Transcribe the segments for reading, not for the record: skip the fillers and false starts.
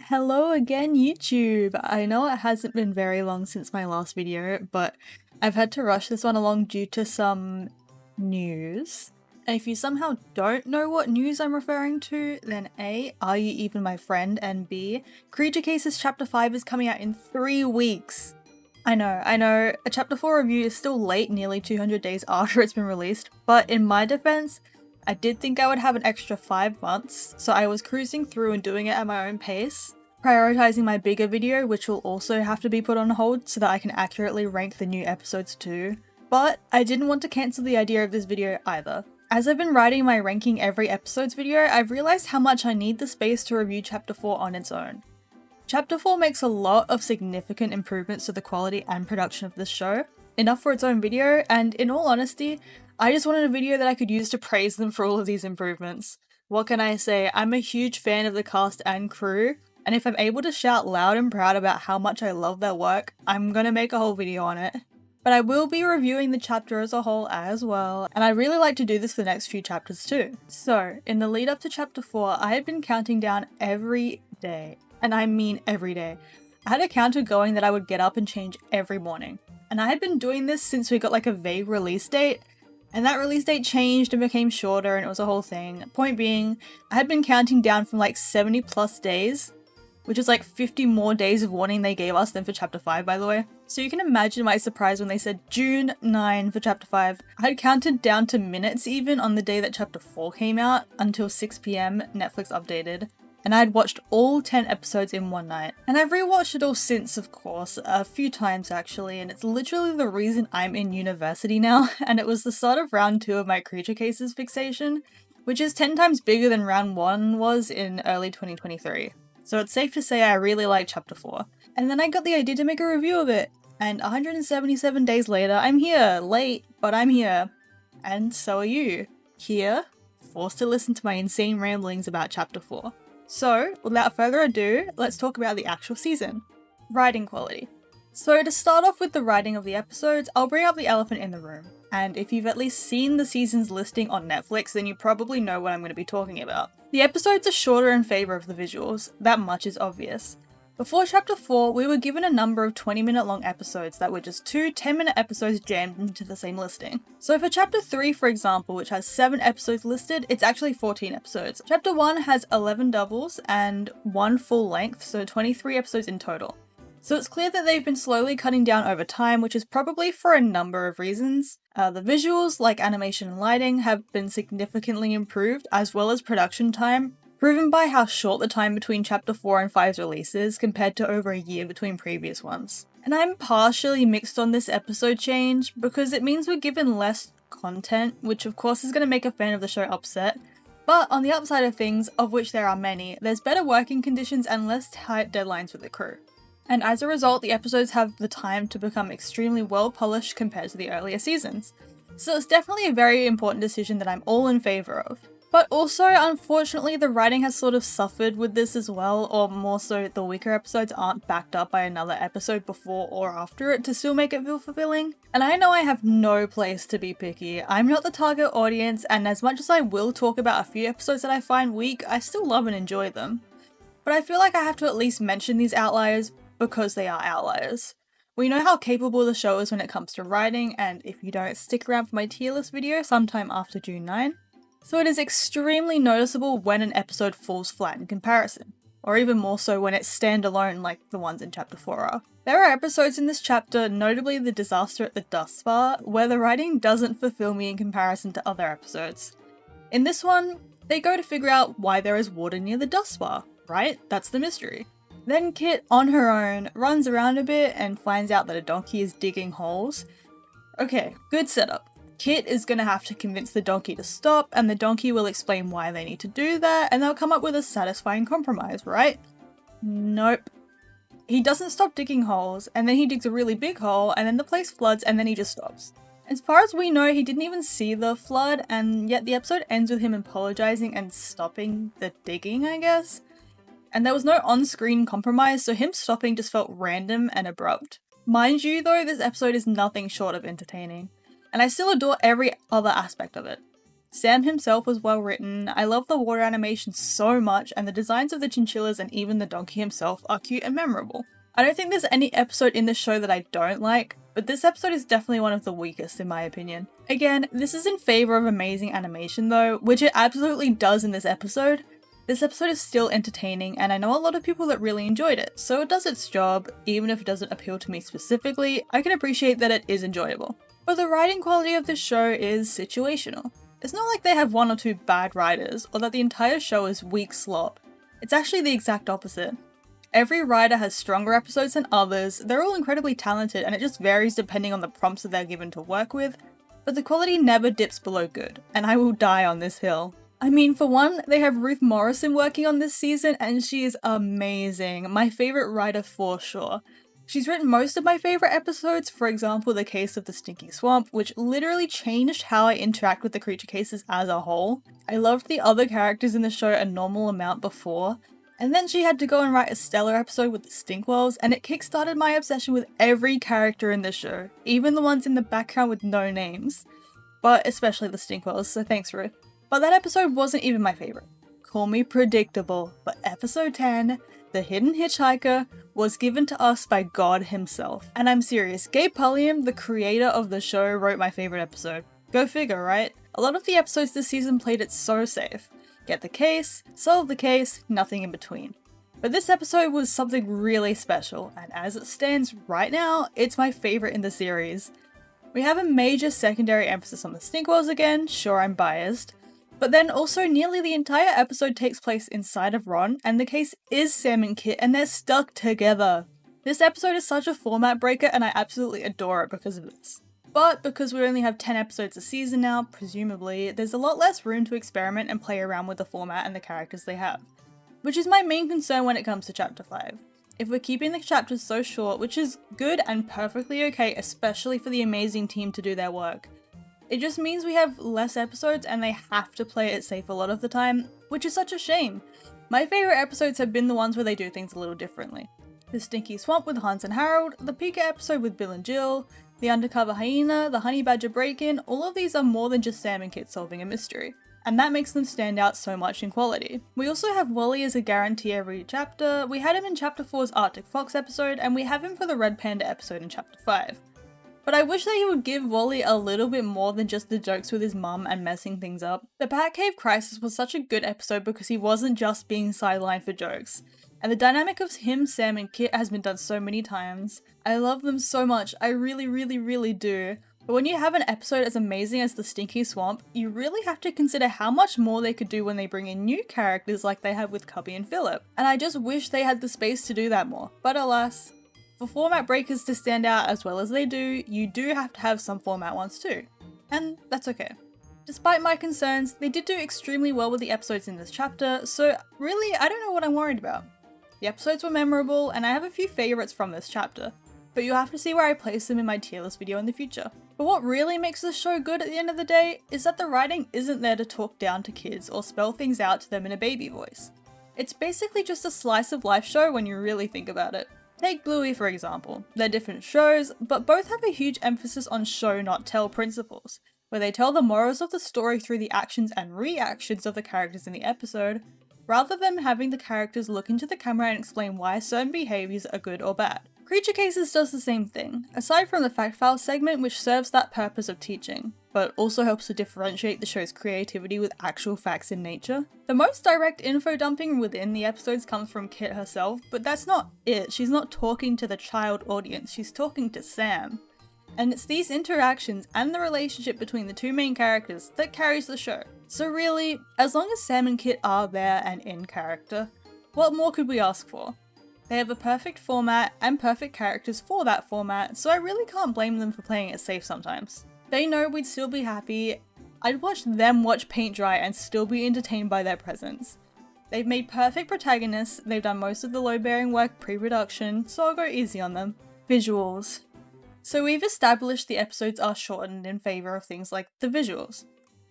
Hello again, YouTube! I know it hasn't been very long since my last video, but I've had to rush this one along due to some news. And if you somehow don't know what news I'm referring to, then A, are you even my friend? And B, Creature Cases Chapter 5 is coming out in 3 weeks! I know, a Chapter 4 review is still late, nearly 200 days after it's been released, but in my defense, I did think I would have an extra 5 months, so I was cruising through and doing it at my own pace, prioritizing my bigger video, which will also have to be put on hold so that I can accurately rank the new episodes too. But I didn't want to cancel the idea of this video either. As I've been writing my ranking every episodes video, I've realized how much I need the space to review Chapter 4 on its own. Chapter 4 makes a lot of significant improvements to the quality and production of this show, enough for its own video, and in all honesty, I just wanted a video that I could use to praise them for all of these improvements. What can I say? I'm a huge fan of the cast and crew, and if I'm able to shout loud and proud about how much I love their work, I'm gonna make a whole video on it. But I will be reviewing the chapter as a whole as well, and I really like to do this for the next few chapters too. So, in the lead up to Chapter 4, I had been counting down every day. And I mean every day. I had a counter going that I would get up and change every morning. And I had been doing this since we got like a vague release date, and that release date changed and became shorter and it was a whole thing. Point being, I had been counting down from like 70 plus days, which is like 50 more days of warning they gave us than for Chapter 5, by the way. So you can imagine my surprise when they said June 9 for Chapter 5. I had counted down to minutes even on the day that Chapter 4 came out until 6 PM Netflix updated. And I had watched all 10 episodes in one night. And I've rewatched it all since, of course, a few times actually, and it's literally the reason I'm in university now, and it was the start of round 2 of my Creature Cases fixation, which is 10 times bigger than round 1 was in early 2023. So it's safe to say I really like Chapter 4. And then I got the idea to make a review of it, and 177 days later, I'm here, late, but I'm here. And so are you. Here, forced to listen to my insane ramblings about Chapter 4. So, without further ado, let's talk about the actual season. Writing quality. So to start off with the writing of the episodes, I'll bring up the elephant in the room. And if you've at least seen the season's listing on Netflix, then you probably know what I'm going to be talking about. The episodes are shorter in favour of the visuals, that much is obvious. Before Chapter 4, we were given a number of 20-minute long episodes that were just 2 10-minute episodes jammed into the same listing. So for Chapter 3, for example, which has 7 episodes listed, it's actually 14 episodes. Chapter 1 has 11 doubles and 1 full length, so 23 episodes in total. So it's clear that they've been slowly cutting down over time, which is probably for a number of reasons. The visuals, like animation and lighting, have been significantly improved, as well as production time, proven by how short the time between Chapter 4 and 5's releases compared to over a year between previous ones. And I'm partially mixed on this episode change because it means we're given less content, which of course is going to make a fan of the show upset. But on the upside of things, of which there are many, there's better working conditions and less tight deadlines with the crew. And as a result, the episodes have the time to become extremely well polished compared to the earlier seasons. So it's definitely a very important decision that I'm all in favour of. But also, unfortunately, the writing has sort of suffered with this as well, or more so the weaker episodes aren't backed up by another episode before or after it to still make it feel fulfilling. And I know I have no place to be picky. I'm not the target audience, and as much as I will talk about a few episodes that I find weak, I still love and enjoy them. But I feel like I have to at least mention these outliers because they are outliers. We know how capable the show is when it comes to writing, and if you don't, stick around for my tier list video sometime after June 9. So it is extremely noticeable when an episode falls flat in comparison, or even more so when it's standalone like the ones in Chapter 4 are. There are episodes in this chapter, notably the disaster at the dust spa, where the writing doesn't fulfill me in comparison to other episodes. In this one, they go to figure out why there is water near the dust spa, right? That's the mystery. Then Kit, on her own, runs around a bit and finds out that a donkey is digging holes. Okay, good setup. Kit is going to have to convince the donkey to stop, and the donkey will explain why they need to do that, and they'll come up with a satisfying compromise, right? Nope. He doesn't stop digging holes, and then he digs a really big hole, and then the place floods, and then he just stops. As far as we know, he didn't even see the flood, and yet the episode ends with him apologizing and stopping the digging, I guess? And there was no on-screen compromise, so him stopping just felt random and abrupt. Mind you though, this episode is nothing short of entertaining. And I still adore every other aspect of it. Sam himself was well written, I love the water animation so much, and the designs of the chinchillas and even the donkey himself are cute and memorable. I don't think there's any episode in the show that I don't like, but this episode is definitely one of the weakest in my opinion. Again, this is in favour of amazing animation though, which it absolutely does in this episode. This episode is still entertaining, and I know a lot of people that really enjoyed it, so it does its job. Even if it doesn't appeal to me specifically, I can appreciate that it is enjoyable. But the writing quality of this show is situational. It's not like they have one or two bad writers, or that the entire show is weak slop. It's actually the exact opposite. Every writer has stronger episodes than others, they're all incredibly talented, and it just varies depending on the prompts that they're given to work with, but the quality never dips below good, and I will die on this hill. I mean, for one, they have Ruth Morrison working on this season, and she is amazing. My favourite writer for sure. She's written most of my favourite episodes, for example The Case of the Stinky Swamp, which literally changed how I interact with the creature cases as a whole. I loved the other characters in the show a normal amount before, and then she had to go and write a stellar episode with the Stinkwells, and it kickstarted my obsession with every character in the show, even the ones in the background with no names. But especially the Stinkwells, so thanks Ruth. But that episode wasn't even my favourite. Call me predictable, but episode 10, The Hidden Hitchhiker, was given to us by God himself. And I'm serious, Gabe Pulliam, the creator of the show, wrote my favourite episode. Go figure, right? A lot of the episodes this season played it so safe. Get the case, solve the case, nothing in between. But this episode was something really special, and as it stands right now, it's my favourite in the series. We have a major secondary emphasis on the Stinkwells again, sure I'm biased, but then also nearly the entire episode takes place inside of Ron, and the case is Sam and Kit, and they're stuck together. This episode is such a format breaker, and I absolutely adore it because of this. But because we only have 10 episodes a season now, presumably, there's a lot less room to experiment and play around with the format and the characters they have. Which is my main concern when it comes to Chapter 5. If we're keeping the chapters so short, which is good and perfectly okay, especially for the amazing team to do their work, it just means we have less episodes and they have to play it safe a lot of the time, which is such a shame. My favourite episodes have been the ones where they do things a little differently. The Stinky Swamp with Hans and Harold, the Pika episode with Bill and Jill, the Undercover Hyena, the Honey Badger break-in, all of these are more than just Sam and Kit solving a mystery. And that makes them stand out so much in quality. We also have Wally as a guarantee every chapter, we had him in Chapter 4's Arctic Fox episode, and we have him for the Red Panda episode in Chapter 5. But I wish that he would give Wally a little bit more than just the jokes with his mum and messing things up. The Batcave Crisis was such a good episode because he wasn't just being sidelined for jokes. And the dynamic of him, Sam and Kit has been done so many times. I love them so much, I really do. But when you have an episode as amazing as the Stinky Swamp, you really have to consider how much more they could do when they bring in new characters like they have with Cubby and Philip. And I just wish they had the space to do that more. But alas, for format breakers to stand out as well as they do, you do have to have some format ones too. And that's okay. Despite my concerns, they did do extremely well with the episodes in this chapter, so really I don't know what I'm worried about. The episodes were memorable, and I have a few favourites from this chapter, but you'll have to see where I place them in my tier list video in the future. But what really makes this show good at the end of the day is that the writing isn't there to talk down to kids or spell things out to them in a baby voice. It's basically just a slice of life show when you really think about it. Take Bluey for example. They're different shows, but both have a huge emphasis on show not tell principles, where they tell the morals of the story through the actions and reactions of the characters in the episode, rather than having the characters look into the camera and explain why certain behaviours are good or bad. Creature Cases does the same thing, aside from the fact file segment which serves that purpose of teaching, but also helps to differentiate the show's creativity with actual facts in nature. The most direct info dumping within the episodes comes from Kit herself, but that's not it. She's not talking to the child audience, she's talking to Sam. And it's these interactions and the relationship between the two main characters that carries the show. So really, as long as Sam and Kit are there and in character, what more could we ask for? They have a perfect format and perfect characters for that format, so I really can't blame them for playing it safe sometimes. They know we'd still be happy. I'd watch them watch paint dry and still be entertained by their presence. They've made perfect protagonists, they've done most of the load-bearing work pre-production, so I'll go easy on them. Visuals. So we've established the episodes are shortened in favour of things like the visuals.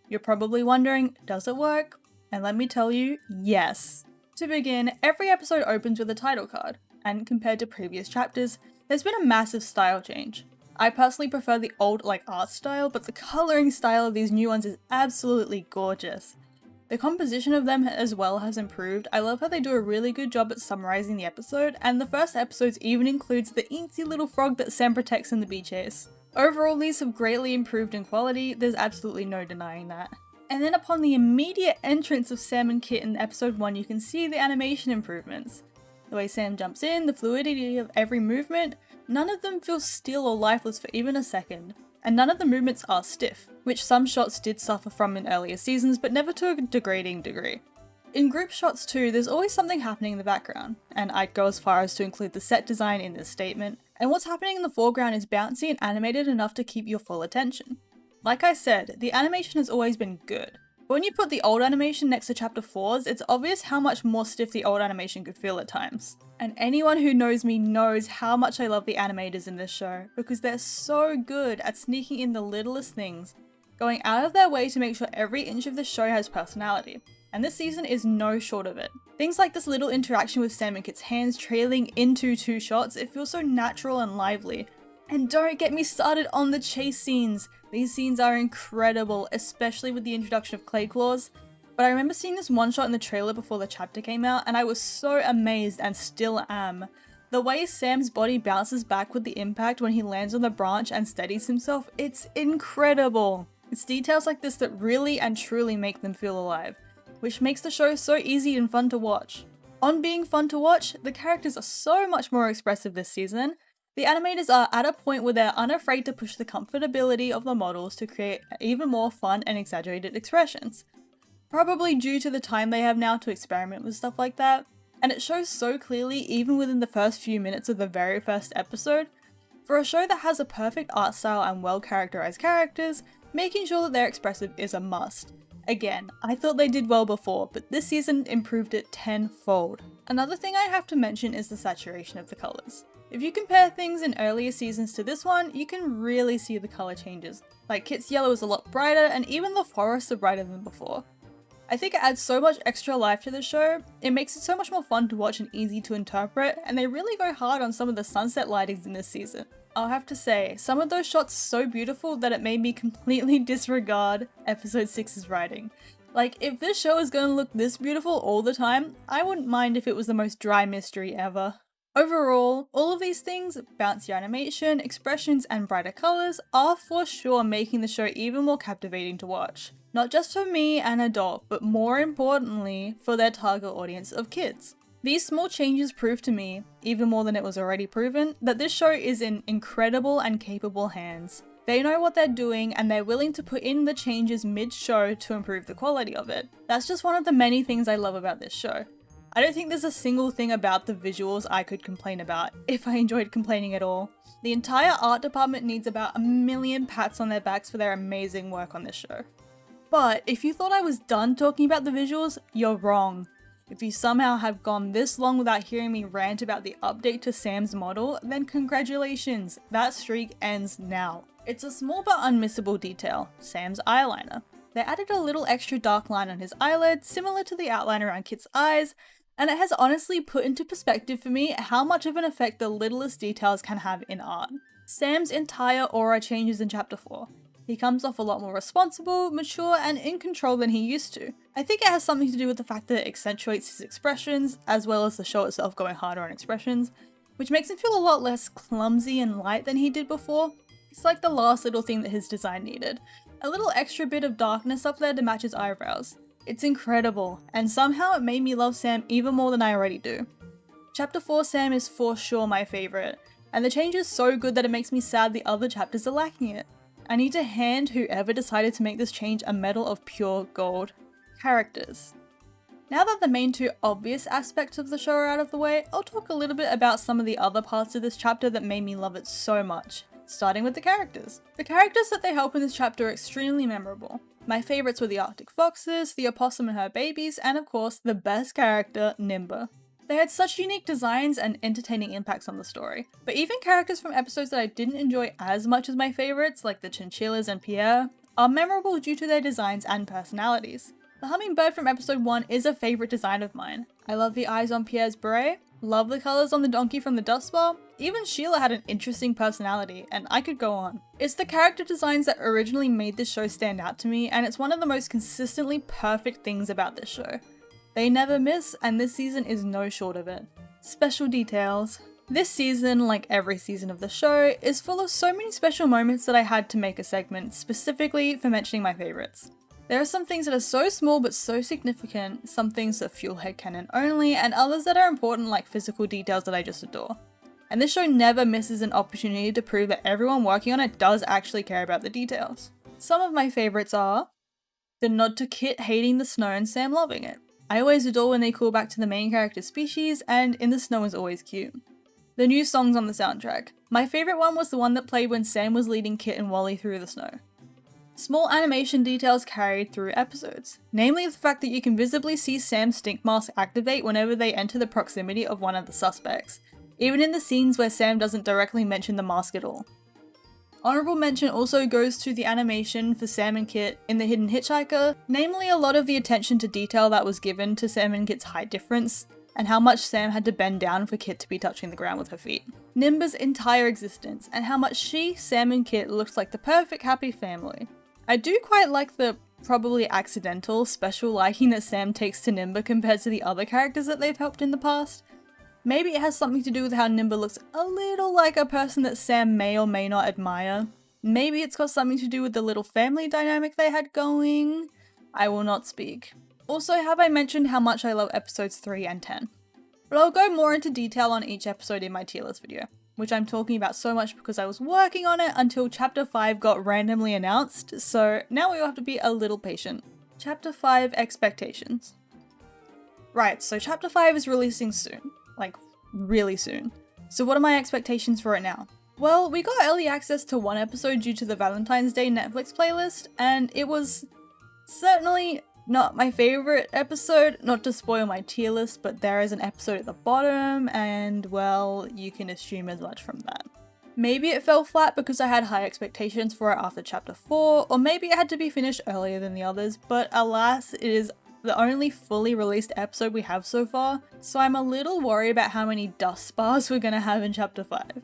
You're probably wondering, does it work? And let me tell you, yes. To begin, every episode opens with a title card, and compared to previous chapters, there's been a massive style change. I personally prefer the old art style, but the colouring style of these new ones is absolutely gorgeous. The composition of them as well has improved. I love how they do a really good job at summarising the episode, and the first episode even includes the eensy little frog that Sam protects in the bee chase. Overall, these have greatly improved in quality, there's absolutely no denying that. And then upon the immediate entrance of Sam and Kit in episode 1, you can see the animation improvements. The way Sam jumps in, the fluidity of every movement, none of them feel still or lifeless for even a second. And none of the movements are stiff, which some shots did suffer from in earlier seasons, but never to a degrading degree. In group shots too, there's always something happening in the background, and I'd go as far as to include the set design in this statement, and what's happening in the foreground is bouncy and animated enough to keep your full attention. Like I said, the animation has always been good, but when you put the old animation next to chapter 4's, it's obvious how much more stiff the old animation could feel at times. And anyone who knows me knows how much I love the animators in this show, because they're so good at sneaking in the littlest things, going out of their way to make sure every inch of the show has personality. And this season is no short of it. Things like this little interaction with Sam and Kit's hands trailing into 2 shots, it feels so natural and lively. And don't get me started on the chase scenes. These scenes are incredible, especially with the introduction of clay claws. But I remember seeing this one shot in the trailer before the chapter came out, and I was so amazed and still am. The way Sam's body bounces back with the impact when he lands on the branch and steadies himself, it's incredible. It's details like this that really and truly make them feel alive, which makes the show so easy and fun to watch. On being fun to watch, the characters are so much more expressive this season. The animators are at a point where they're unafraid to push the comfortability of the models to create even more fun and exaggerated expressions. Probably due to the time they have now to experiment with stuff like that, and it shows so clearly even within the first few minutes of the very first episode. For a show that has a perfect art style and well characterized characters, making sure that they're expressive is a must. Again, I thought they did well before, but this season improved it tenfold. Another thing I have to mention is the saturation of the colours. If you compare things in earlier seasons to this one, you can really see the colour changes. Like Kit's yellow is a lot brighter, and even the forests are brighter than before. I think it adds so much extra life to the show, it makes it so much more fun to watch and easy to interpret, and they really go hard on some of the sunset lightings in this season. I'll have to say, some of those shots are so beautiful that it made me completely disregard episode 6's writing. Like, if this show is going to look this beautiful all the time, I wouldn't mind if it was the most dry mystery ever. Overall, all of these things, bouncy animation, expressions, and brighter colours, are for sure making the show even more captivating to watch. Not just for me, an adult, but more importantly, for their target audience of kids. These small changes prove to me, even more than it was already proven, that this show is in incredible and capable hands. They know what they're doing, and they're willing to put in the changes mid-show to improve the quality of it. That's just one of the many things I love about this show. I don't think there's a single thing about the visuals I could complain about, if I enjoyed complaining at all. The entire art department needs about 1,000,000 pats on their backs for their amazing work on this show. But if you thought I was done talking about the visuals, you're wrong. If you somehow have gone this long without hearing me rant about the update to Sam's model, then congratulations, that streak ends now. It's a small but unmissable detail, Sam's eyeliner. They added a little extra dark line on his eyelid, similar to the outline around Kit's eyes, and it has honestly put into perspective for me how much of an effect the littlest details can have in art. Sam's entire aura changes in chapter 4. He comes off a lot more responsible, mature, and in control than he used to. I think it has something to do with the fact that it accentuates his expressions, as well as the show itself going harder on expressions, which makes him feel a lot less clumsy and light than he did before. It's like the last little thing that his design needed. A little extra bit of darkness up there to match his eyebrows. It's incredible, and somehow it made me love Sam even more than I already do. Chapter 4 Sam is for sure my favourite, and the change is so good that it makes me sad the other chapters are lacking it. I need to hand whoever decided to make this change a medal of pure gold. Characters. Now that the main 2 obvious aspects of the show are out of the way, I'll talk a little bit about some of the other parts of this chapter that made me love it so much, starting with the characters. The characters that they help in this chapter are extremely memorable. My favourites were the Arctic Foxes, the opossum and her babies, and of course, the best character, Nimba. They had such unique designs and entertaining impacts on the story, but even characters from episodes that I didn't enjoy as much as my favourites, like the chinchillas and Pierre, are memorable due to their designs and personalities. The hummingbird from episode 1 is a favourite design of mine. I love the eyes on Pierre's beret, Love the colours on the donkey from the Dust Bar. Even Sheila had an interesting personality, and I could go on. It's the character designs that originally made this show stand out to me, and it's one of the most consistently perfect things about this show. They never miss, and this season is no short of it. Special details. This season, like every season of the show, is full of so many special moments that I had to make a segment specifically for mentioning my favourites. There are some things that are so small but so significant, some things that fuel headcanon only, and others that are important like physical details that I just adore. And this show never misses an opportunity to prove that everyone working on it does actually care about the details. Some of my favourites are the nod to Kit hating the snow and Sam loving it. I always adore when they call back to the main character's species, and In the Snow is always cute. The new songs on the soundtrack. My favourite one was the one that played when Sam was leading Kit and Wally through the snow. Small animation details carried through episodes, namely the fact that you can visibly see Sam's stink mask activate whenever they enter the proximity of one of the suspects, even in the scenes where Sam doesn't directly mention the mask at all. Honourable mention also goes to the animation for Sam and Kit in The Hidden Hitchhiker, namely a lot of the attention to detail that was given to Sam and Kit's height difference, and how much Sam had to bend down for Kit to be touching the ground with her feet. Nimba's entire existence, and how much she, Sam and Kit looked like the perfect happy family. I do quite like the probably accidental special liking that Sam takes to Nimba compared to the other characters that they've helped in the past. Maybe it has something to do with how Nimba looks a little like a person that Sam may or may not admire. Maybe it's got something to do with the little family dynamic they had going. I will not speak. Also, have I mentioned how much I love episodes 3 and 10? But I'll go more into detail on each episode in my tier list video, which I'm talking about so much because I was working on it until Chapter 5 got randomly announced, so now we all have to be a little patient. Chapter 5 Expectations. Right, so Chapter 5 is releasing soon. Like, really soon. So what are my expectations for it now? Well, we got early access to one episode due to the Valentine's Day Netflix playlist, and it was certainly not my favourite episode, not to spoil my tier list, but there is an episode at the bottom, and well, you can assume as much from that. Maybe it fell flat because I had high expectations for it after Chapter 4, or maybe it had to be finished earlier than the others, but alas, it is the only fully released episode we have so far, so I'm a little worried about how many dust bars we're gonna have in Chapter 5.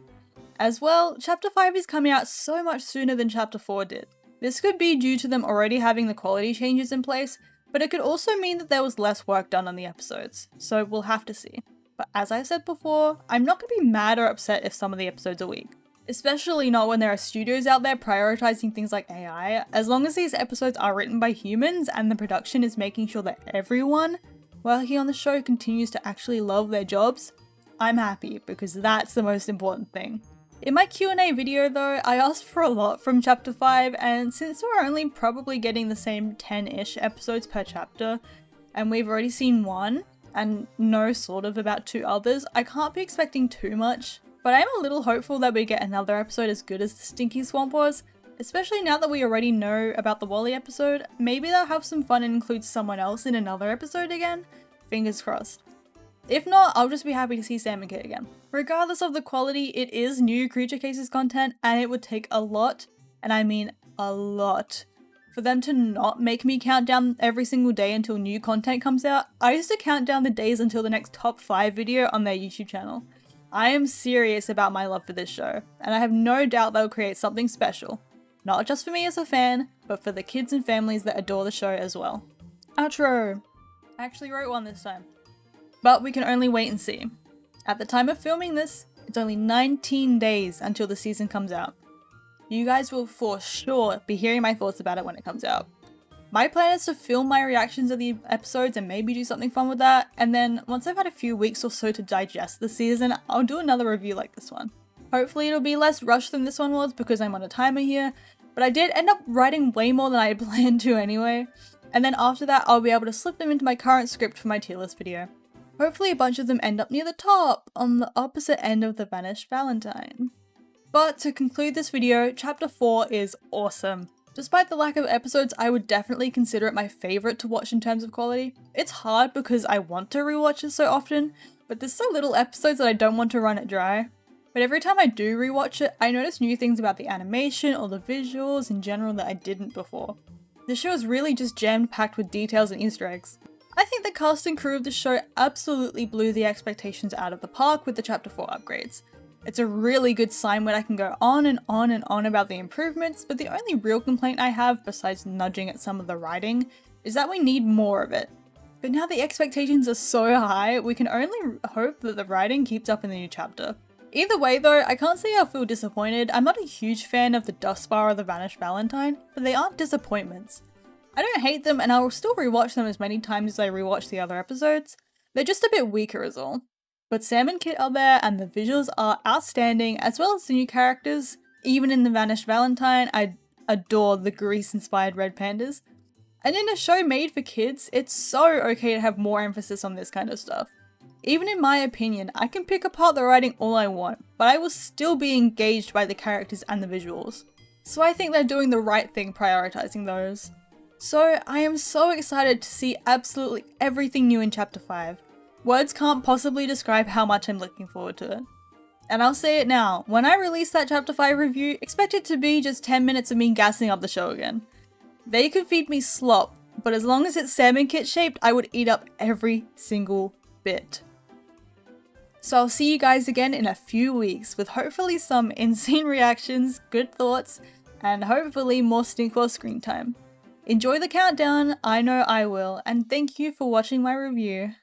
As well, Chapter 5 is coming out so much sooner than Chapter 4 did. This could be due to them already having the quality changes in place, but it could also mean that there was less work done on the episodes, so we'll have to see. But as I said before, I'm not going to be mad or upset if some of the episodes are weak. Especially not when there are studios out there prioritizing things like AI, as long as these episodes are written by humans and the production is making sure that everyone working on the show continues to actually love their jobs, I'm happy because that's the most important thing. In my Q&A video though, I asked for a lot from Chapter 5, and since we're only probably getting the same 10-ish episodes per chapter, and we've already seen one, and know sort of about 2 others, I can't be expecting too much. But I am a little hopeful that we get another episode as good as the Stinky Swamp was, especially now that we already know about the Wally episode. Maybe they'll have some fun and include someone else in another episode again. Fingers crossed. If not, I'll just be happy to see Sam and Kit again. Regardless of the quality, it is new Creature Cases content, and it would take a lot, and I mean a lot, for them to not make me count down every single day until new content comes out. I used to count down the days until the next top 5 video on their YouTube channel. I am serious about my love for this show, and I have no doubt they'll create something special. Not just for me as a fan, but for the kids and families that adore the show as well. Outro! I actually wrote one this time. But we can only wait and see. At the time of filming this, it's only 19 days until the season comes out. You guys will for sure be hearing my thoughts about it when it comes out. My plan is to film my reactions of the episodes and maybe do something fun with that, and then once I've had a few weeks or so to digest the season, I'll do another review like this one. Hopefully it'll be less rushed than this one was because I'm on a timer here, but I did end up writing way more than I had planned to anyway, and then after that I'll be able to slip them into my current script for my tier list video. Hopefully a bunch of them end up near the top, on the opposite end of the vanished Valentine. But to conclude this video, Chapter 4 is awesome. Despite the lack of episodes, I would definitely consider it my favourite to watch in terms of quality. It's hard because I want to rewatch it so often, but there's so little episodes that I don't want to run it dry. But every time I do rewatch it, I notice new things about the animation or the visuals in general that I didn't before. The show is really just jammed packed with details and Easter eggs. I think the cast and crew of the show absolutely blew the expectations out of the park with the Chapter 4 upgrades. It's a really good sign when I can go on and on and on about the improvements, but the only real complaint I have, besides nudging at some of the writing, is that we need more of it. But now the expectations are so high, we can only hope that the writing keeps up in the new chapter. Either way though, I can't say I feel disappointed. I'm not a huge fan of the Dust Bar or the Vanished Valentine, but they aren't disappointments. I don't hate them and I will still rewatch them as many times as I rewatch the other episodes. They're just a bit weaker is all. But Sam and Kit are there and the visuals are outstanding as well as the new characters. Even in the Vanished Valentine, I adore the Grease-inspired red pandas. And in a show made for kids, it's so okay to have more emphasis on this kind of stuff. Even in my opinion, I can pick apart the writing all I want, but I will still be engaged by the characters and the visuals. So I think they're doing the right thing prioritizing those. So I am so excited to see absolutely everything new in Chapter 5. Words can't possibly describe how much I'm looking forward to it. And I'll say it now, when I release that Chapter 5 review, expect it to be just 10 minutes of me gassing up the show again. They could feed me slop, but as long as it's salmon kit shaped, I would eat up every single bit. So I'll see you guys again in a few weeks with hopefully some insane reactions, good thoughts, and hopefully more Stinkwell screen time. Enjoy the countdown, I know I will, and thank you for watching my review.